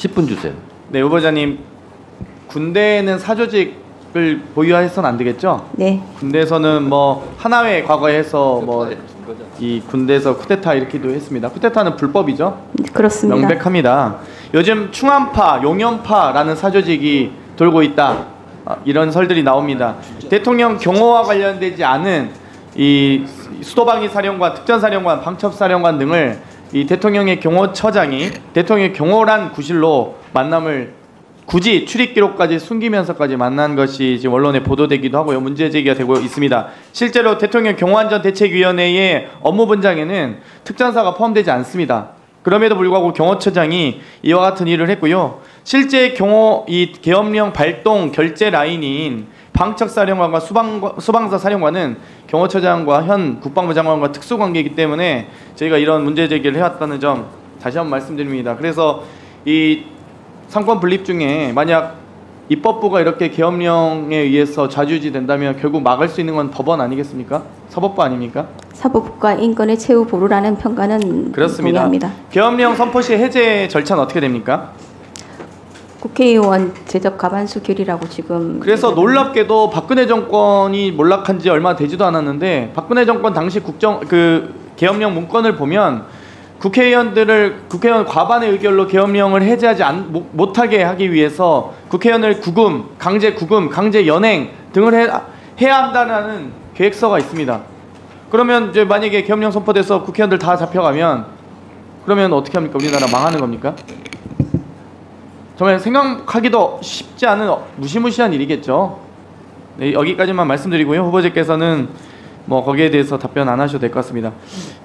10분 주세요. 네, 후보자님, 군대는 사조직을 보유해서는 안 되겠죠? 네. 군대에서는 뭐 하나회 과거에 해서 뭐 이 군대에서 쿠데타 이렇게도 했습니다. 쿠데타는 불법이죠? 그렇습니다. 명백합니다. 요즘 충암파, 용연파라는 사조직이 돌고 있다. 이런 설들이 나옵니다. 대통령 경호와 관련되지 않은 이 수도방위 사령관, 특전사령관, 방첩사령관 등을 이 대통령의 경호처장이 대통령의 경호란 구실로 만남을 굳이 출입 기록까지 숨기면서까지 만난 것이 지금 언론에 보도되기도 하고요. 문제 제기가 되고 있습니다. 실제로 대통령 경호안전대책위원회의 업무 분장에는 특전사가 포함되지 않습니다. 그럼에도 불구하고 경호처장이 이와 같은 일을 했고요. 실제 이 계엄령 발동 결제 라인인 방첩사령관과 수방사 사령관은 경호처장과 현 국방부 장관과 특수관계이기 때문에 저희가 이런 문제 제기를 해왔다는 점 다시 한번 말씀드립니다. 그래서 이 상권 분립 중에 만약 입법부가 이렇게 계엄령에 의해서 좌지우지 된다면 결국 막을 수 있는 건 법원 아니겠습니까? 사법부 아닙니까? 사법부가 인권의 최후 보루라는 평가는 그렇습니다. 동의합니다. 계엄령 선포 시 해제 절차는 어떻게 됩니까? 국회의원 제적 과반수 결의라고 지금. 그래서 놀랍게도 박근혜 정권이 몰락한 지 얼마 되지도 않았는데 박근혜 정권 당시 계엄령 문건을 보면 국회의원 과반의 의결로 계엄령을 해제하지 못하게 하기 위해서 국회의원을 강제 구금, 강제 연행 등을 해야 한다는 계획서가 있습니다. 그러면 이제 만약에 계엄령 선포돼서 국회의원들 다 잡혀가면 그러면 어떻게 합니까? 우리나라 망하는 겁니까? 정말 생각하기도 쉽지 않은 무시무시한 일이겠죠. 네, 여기까지만 말씀드리고요. 후보자께서는 뭐 거기에 대해서 답변 안 하셔도 될 것 같습니다.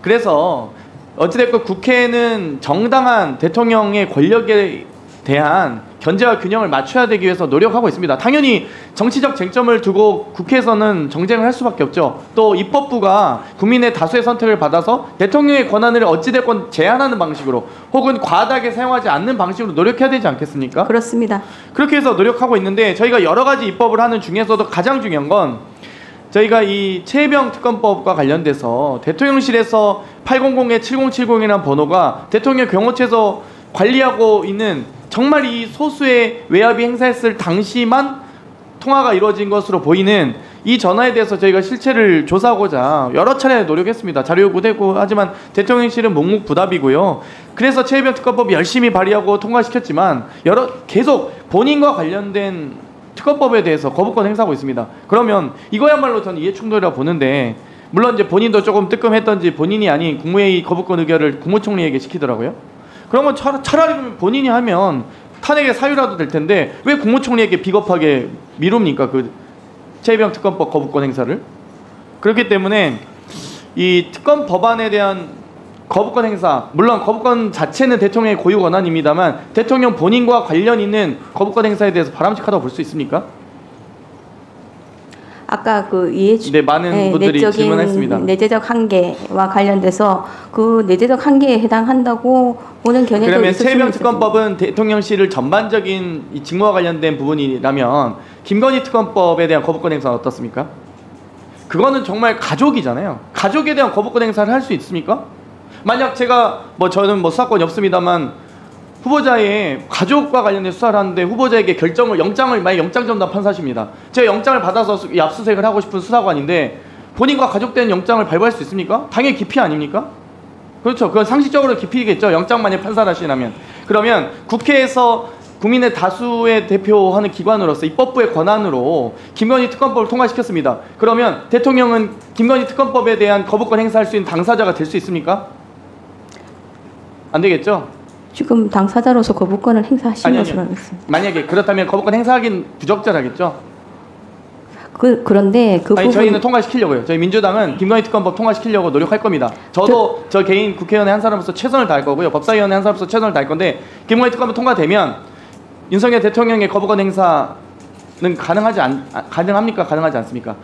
그래서 어찌됐건 국회는 정당한 대통령의 권력에 대한 견제와 균형을 맞춰야 되기 위해서 노력하고 있습니다. 당연히 정치적 쟁점을 두고 국회에서는 정쟁을 할 수밖에 없죠. 또 입법부가 국민의 다수의 선택을 받아서 대통령의 권한을 어찌됐건 제한하는 방식으로 혹은 과다하게 사용하지 않는 방식으로 노력해야 되지 않겠습니까? 그렇습니다. 그렇게 해서 노력하고 있는데 저희가 여러 가지 입법을 하는 중에서도 가장 중요한 건 저희가 이 최혜병 특검법과 관련돼서 대통령실에서 800-7070이라는 번호가 대통령 경호처에서 관리하고 있는 정말 이 소수의 외압이 행사했을 당시만 통화가 이루어진 것으로 보이는 이 전화에 대해서 저희가 실체를 조사하고자 여러 차례 노력했습니다. 자료 요구되고 하지만 대통령실은 묵묵부답이고요. 그래서 최혜병 특검법 열심히 발의하고 통과시켰지만 계속 본인과 관련된 특검법에 대해서 거부권 행사하고 있습니다. 그러면 이거야말로 저는 이해충돌이라고 보는데 물론 이제 본인도 조금 뜨끔했던지 본인이 아닌 국무회의 거부권 의결을 국무총리에게 시키더라고요. 그러면 차라리 본인이 하면 탄핵의 사유라도 될 텐데 왜 국무총리에게 비겁하게 미룹니까? 그 최혜병 특검법 거부권 행사를. 그렇기 때문에 이 특검 법안에 대한 거부권 행사, 물론 거부권 자체는 대통령의 고유 권한입니다만 대통령 본인과 관련 있는 거부권 행사에 대해서 바람직하다고 볼 수 있습니까? 아까 그 많은 분들이 질문했습니다. 내재적 한계와 관련돼서 그 내재적 한계에 해당한다고 보는 견해도 그러면 최혜병 특검법은 대통령실을 전반적인 이 직무와 관련된 부분이라면 김건희 특검법에 대한 거부권 행사는 어떻습니까? 그거는 정말 가족이잖아요. 가족에 대한 거부권 행사를 할 수 있습니까? 만약 저는 수사권이 없습니다만 후보자의 가족과 관련된 수사를 하는데 후보자에게 만약 영장 전담 판사십니다. 제가 영장을 받아서 압수수색을 하고 싶은 수사관인데 본인과 가족된 영장을 발부할 수 있습니까? 당연히 기피 아닙니까? 그렇죠. 그건 상식적으로 기피겠죠. 영장만이 판사를 하시라면. 그러면 국회에서 국민의 다수의 대표하는 기관으로서 입법부의 권한으로 김건희 특검법을 통과시켰습니다. 그러면 대통령은 김건희 특검법에 대한 거부권 행사할 수 있는 당사자가 될 수 있습니까? 안 되겠죠? 지금 당사자로서 거부권을 행사하시는 것으로 알고 있습니다. 만약에 그렇다면 거부권 행사하긴 부적절하겠죠? 그런데 저희는 통과시키려고요. 저희 민주당은 김건희 특검법 통과시키려고 노력할 겁니다. 저도 저 개인 국회의원의 한 사람으로서 최선을 다할 거고요. 법사위원회 한 사람으로서 최선을 다할 건데 김건희 특검법 통과되면 윤석열 대통령의 거부권 행사는 가능합니까? 가능하지 않습니까?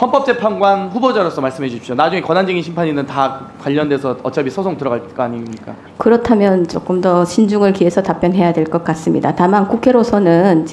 헌법재판관 후보자로서 말씀해 주십시오. 나중에 권한쟁의 심판위는 다 관련돼서 어차피 소송 들어갈 거 아닙니까? 그렇다면 조금 더 신중을 기해서 답변해야 될 것 같습니다. 다만 국회로서는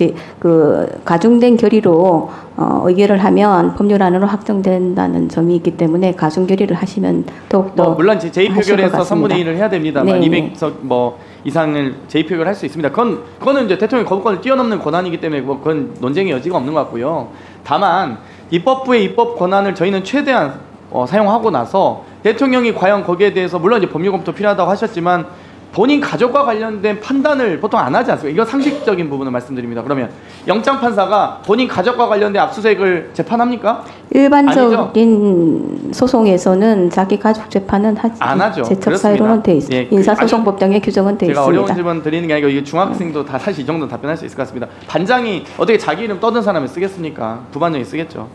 가중된 결의로 의결을 하면 법률안으로 확정된다는 점이 있기 때문에 가중 결의를 하시면 더욱더 물론 제2표결에서 3분의 1을 해야 됩니다만 네. 200석 이상을 제2표결 할 수 있습니다. 그거는 이제 대통령 거부권을 뛰어넘는 권한이기 때문에 그건 논쟁의 여지가 없는 것 같고요. 다만 입법부의 입법 권한을 저희는 최대한 사용하고 나서 대통령이 과연 거기에 대해서 물론 이제 법률 검토 필요하다고 하셨지만 본인 가족과 관련된 판단을 보통 안 하지 않습니까? 이거 상식적인 부분을 말씀드립니다. 그러면 영장 판사가 본인 가족과 관련된 압수수색을 재판합니까? 일반적인 아니죠? 소송에서는 자기 가족 재판은 안 하죠. 제척 사유로는 돼 있습니다. 예, 인사소송법령에 규정은 돼 제가 있습니다. 어려운 질문 드리는 게 아니고 이게 중학생도 다 사실 이 정도는 답변할 수 있을 것 같습니다. 반장이 어떻게 자기 이름 떠든 사람을 쓰겠습니까? 부반장이 쓰겠죠.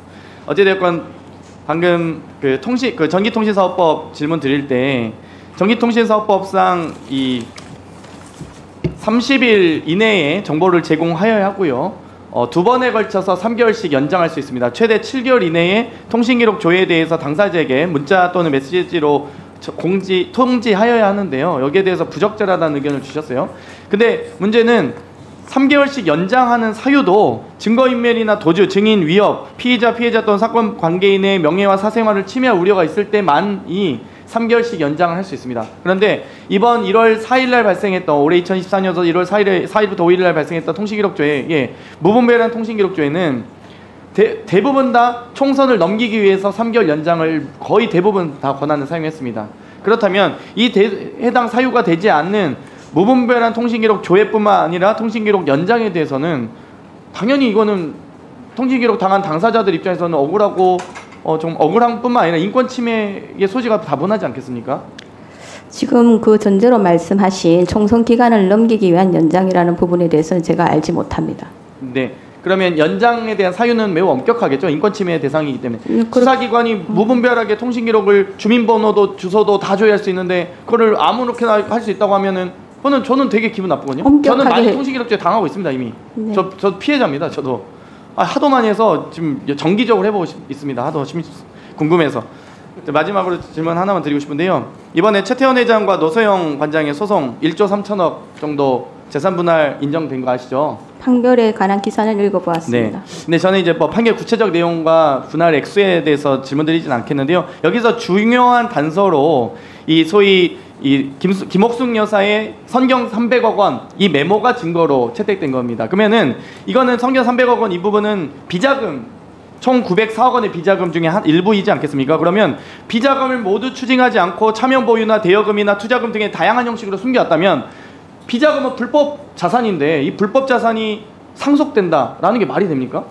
어찌됐건 방금 전기통신사업법 질문 드릴 때 전기통신사업법상 이 30일 이내에 정보를 제공하여야 하고요. 2번에 걸쳐서 3개월씩 연장할 수 있습니다. 최대 7개월 이내에 통신기록 조회에 대해서 당사자에게 문자 또는 메시지로 통지하여야 하는데요. 여기에 대해서 부적절하다는 의견을 주셨어요. 근데 문제는 3개월씩 연장하는 사유도 증거인멸이나 도주, 증인 위협, 피의자 또는 사건 관계인의 명예와 사생활을 침해할 우려가 있을 때만이 3개월씩 연장을 할 수 있습니다. 그런데 이번 1월 4일날 발생했던 올해 2014년도 1월 4일부터 5일날 발생했던 통신기록조회, 무분별한 통신기록조회는 대부분 다 총선을 넘기기 위해서 3개월 연장을 거의 대부분 다 권한을 사용했습니다. 그렇다면 이 해당 사유가 되지 않는 무분별한 통신기록 조회뿐만 아니라 통신기록 연장에 대해서는 당연히 이거는 통신기록 당한 당사자들 입장에서는 억울하고 좀 억울한 뿐만 아니라 인권 침해의 소지가 다분하지 않겠습니까? 지금 그 전제로 말씀하신 총선 기간을 넘기기 위한 연장이라는 부분에 대해서는 제가 알지 못합니다. 네. 그러면 연장에 대한 사유는 매우 엄격하겠죠. 인권 침해 대상이기 때문에. 수사기관이 무분별하게 통신기록을 주민번호도 주소도 다 조회할 수 있는데 그거를 아무렇게나 할 수 있다고 하면은 저는 되게 기분 나쁘거든요. 저는 많이 통신기록죄 당하고 있습니다 이미. 네. 저 피해자입니다. 저도 하도 많이 해서 지금 정기적으로 해보고 있습니다. 하도 궁금해서. 마지막으로 질문 하나만 드리고 싶은데요. 이번에 최태원 회장과 노소영 관장의 소송 1조 3천억 정도 재산 분할 인정된 거 아시죠? 판결에 관한 기사는 읽어보았습니다. 네. 근데 저는 이제 판결 구체적 내용과 분할 액수에 대해서 질문드리진 않겠는데요. 여기서 중요한 단서로 이 소위 김옥숙 여사의 선경 300억 원 이 메모가 증거로 채택된 겁니다. 그러면은 이거는 선경 300억 원 이 부분은 비자금 총 904억 원의 비자금 중에 일부이지 않겠습니까? 그러면 비자금을 모두 추징하지 않고 차명 보유나 대여금이나 투자금 등의 다양한 형식으로 숨겨왔다면 비자금은 불법 자산인데 이 불법 자산이 상속된다라는 게 말이 됩니까?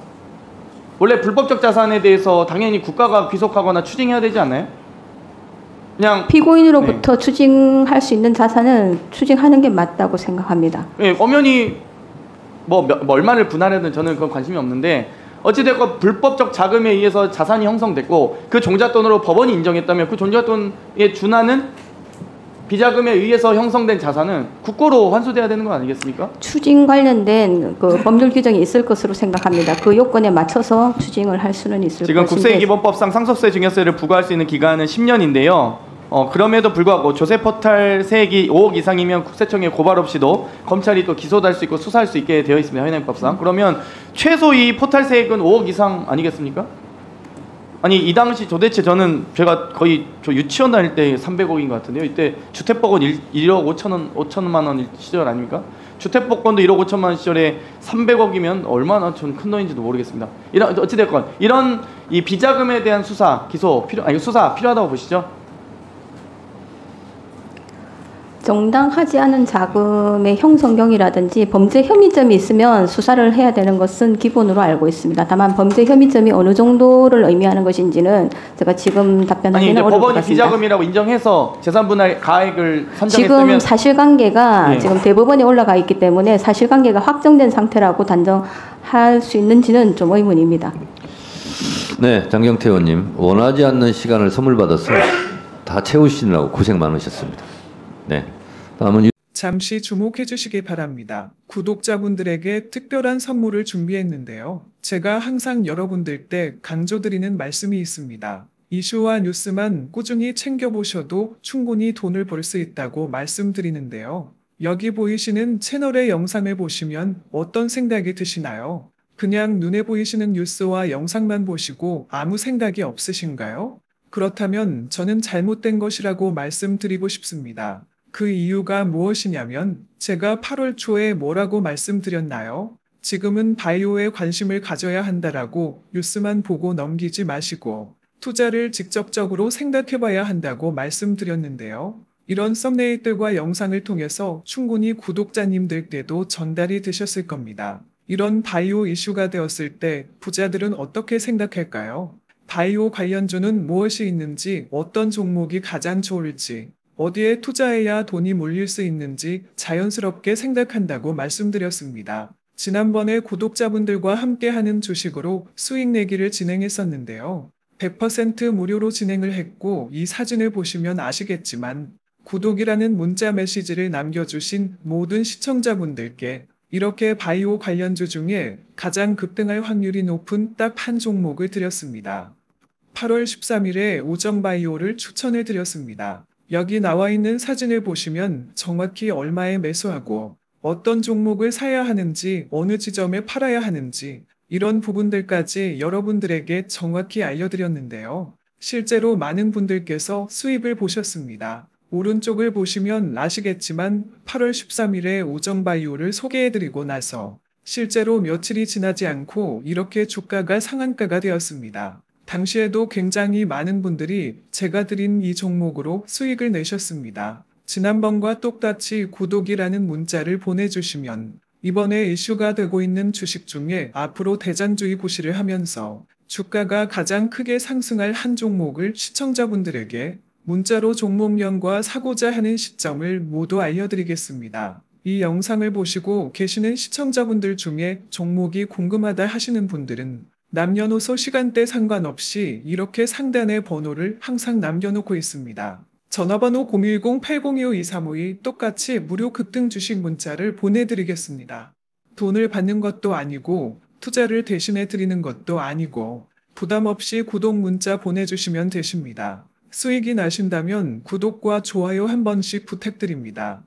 원래 불법적 자산에 대해서 당연히 국가가 귀속하거나 추징해야 되지 않나요? 그냥 피고인으로부터 추징할 수 있는 자산은 추징하는 게 맞다고 생각합니다. 네, 엄연히 얼마를 분할하든 저는 그건 관심이 없는데 어찌됐건 불법적 자금에 의해서 자산이 형성됐고 그 종잣돈으로 법원이 인정했다면 그 종잣돈에 준하는 비자금에 의해서 형성된 자산은 국고로 환수돼야 되는 거 아니겠습니까? 추징 관련된 그 법률 규정이 있을 것으로 생각합니다. 그 요건에 맞춰서 추징을 할 수는 있을 지금 것인데 국세기본법상 상속세 증여세를 부과할 수 있는 기간은 10년인데요. 그럼에도 불구하고 조세 포탈 세액이 5억 이상이면 국세청에 고발 없이도 검찰이 또 기소도 할 수 있고 수사할 수 있게 되어 있습니다. 현행법상. 그러면 최소 이 포탈 세액은 5억 이상 아니겠습니까? 아니 이 당시 도대체 제가 거의 유치원 다닐 때 300억인 것 같은데요. 이때 주택복권 1억 5천만 원 시절 아닙니까? 주택복권도 1억 5천만 원 시절에 300억이면 얼마나 전 큰 돈인지도 모르겠습니다. 어찌됐건 이런 이 비자금에 대한 수사 필요하다고 보시죠? 정당하지 않은 자금의 형성경이라든지 범죄 혐의점이 있으면 수사를 해야 되는 것은 기본으로 알고 있습니다. 다만 범죄 혐의점이 어느 정도를 의미하는 것인지는 제가 지금 답변하기는 어려울 것 법원이 같습니다. 비자금이라고 인정해서 재산분할 가액을 선정했다면 지금 사실관계가 지금 대법원에 올라가 있기 때문에 사실관계가 확정된 상태라고 단정할 수 있는지는 좀 의문입니다. 네, 장경태 의원님 원하지 않는 시간을 선물 받아서 다 채우시느라고 고생 많으셨습니다. 네, 다음은 잠시 주목해 주시기 바랍니다. 구독자분들에게 특별한 선물을 준비했는데요. 제가 항상 여러분들 때 강조드리는 말씀이 있습니다. 이슈와 뉴스만 꾸준히 챙겨보셔도 충분히 돈을 벌 수 있다고 말씀드리는데요. 여기 보이시는 채널의 영상을 보시면 어떤 생각이 드시나요? 그냥 눈에 보이시는 뉴스와 영상만 보시고 아무 생각이 없으신가요? 그렇다면 저는 잘못된 것이라고 말씀드리고 싶습니다. 그 이유가 무엇이냐면 제가 8월 초에 뭐라고 말씀드렸나요? 지금은 바이오에 관심을 가져야 한다라고 뉴스만 보고 넘기지 마시고 투자를 직접적으로 생각해봐야 한다고 말씀드렸는데요. 이런 썸네일들과 영상을 통해서 충분히 구독자님들께도 전달이 되셨을 겁니다. 이런 바이오 이슈가 되었을 때 부자들은 어떻게 생각할까요? 바이오 관련주는 무엇이 있는지, 어떤 종목이 가장 좋을지, 어디에 투자해야 돈이 몰릴 수 있는지 자연스럽게 생각한다고 말씀드렸습니다. 지난번에 구독자분들과 함께하는 주식으로 수익 내기를 진행했었는데요. 100% 무료로 진행을 했고 이 사진을 보시면 아시겠지만 구독이라는 문자 메시지를 남겨주신 모든 시청자분들께 이렇게 바이오 관련주 중에 가장 급등할 확률이 높은 딱 한 종목을 드렸습니다. 8월 13일에 우정바이오를 추천해 드렸습니다. 여기 나와 있는 사진을 보시면 정확히 얼마에 매수하고 어떤 종목을 사야 하는지 어느 지점에 팔아야 하는지 이런 부분들까지 여러분들에게 정확히 알려드렸는데요. 실제로 많은 분들께서 수입을 보셨습니다. 오른쪽을 보시면 아시겠지만 8월 13일에 우정바이오를 소개해드리고 나서 실제로 며칠이 지나지 않고 이렇게 주가가 상한가가 되었습니다. 당시에도 굉장히 많은 분들이 제가 드린 이 종목으로 수익을 내셨습니다. 지난번과 똑같이 구독이라는 문자를 보내주시면 이번에 이슈가 되고 있는 주식 중에 앞으로 대장주의 구시를 하면서 주가가 가장 크게 상승할 한 종목을 시청자분들에게 문자로 종목명과 사고자 하는 시점을 모두 알려드리겠습니다. 이 영상을 보시고 계시는 시청자분들 중에 종목이 궁금하다 하시는 분들은 남녀노소 시간대 상관없이 이렇게 상단에 번호를 항상 남겨놓고 있습니다. 전화번호 010-8025-2352 똑같이 무료 급등 주식 문자를 보내드리겠습니다. 돈을 받는 것도 아니고 투자를 대신해 드리는 것도 아니고 부담 없이 구독 문자 보내주시면 되십니다. 수익이 나신다면 구독과 좋아요 한 번씩 부탁드립니다.